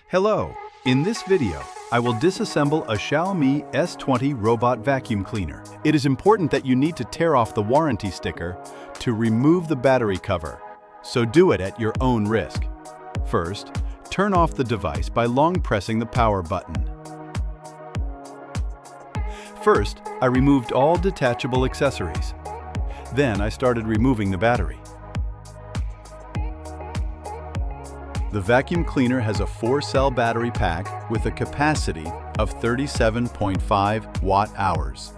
Hello! In this video, I will disassemble a Xiaomi S20 robot vacuum cleaner. It is important that you need to tear off the warranty sticker to remove the battery cover, so do it at your own risk. First, turn off the device by long pressing the power button. First, I removed all detachable accessories. Then I started removing the battery. The vacuum cleaner has a 4-cell battery pack with a capacity of 37.5 watt-hours.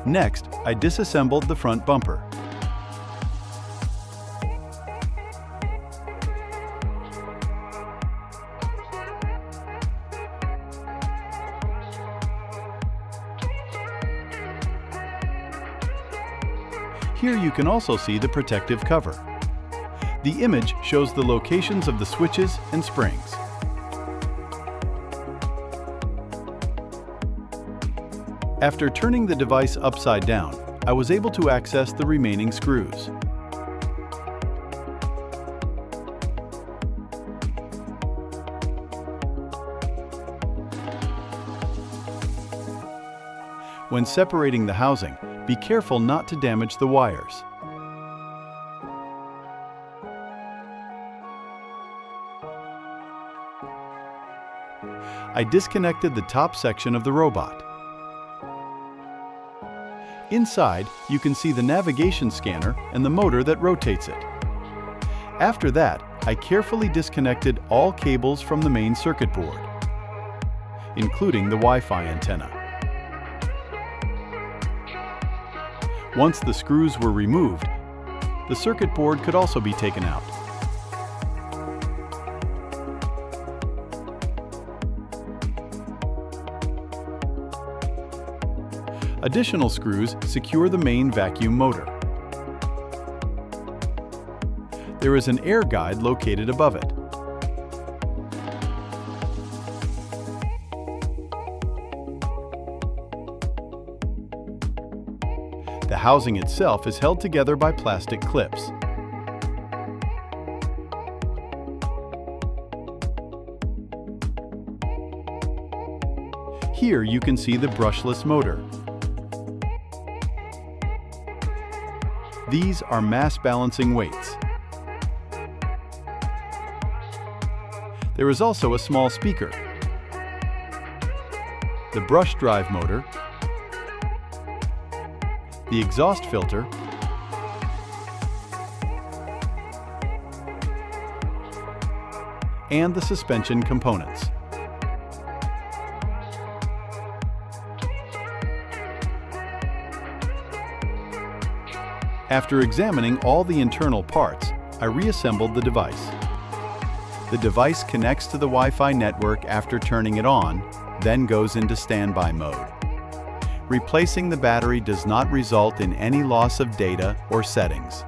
Next, I disassembled the front bumper. Here you can also see the protective cover. The image shows the locations of the switches and springs. After turning the device upside down, I was able to access the remaining screws. When separating the housing, be careful not to damage the wires. I disconnected the top section of the robot. Inside, you can see the navigation scanner and the motor that rotates it. After that, I carefully disconnected all cables from the main circuit board, including the Wi-Fi antenna. Once the screws were removed, the circuit board could also be taken out. Additional screws secure the main vacuum motor. There is an air guide located above it. The housing itself is held together by plastic clips. Here you can see the brushless motor. These are mass balancing weights. There is also a small speaker, the brush drive motor, the exhaust filter, and the suspension components. After examining all the internal parts, I reassembled the device. The device connects to the Wi-Fi network after turning it on, then goes into standby mode. Replacing the battery does not result in any loss of data or settings.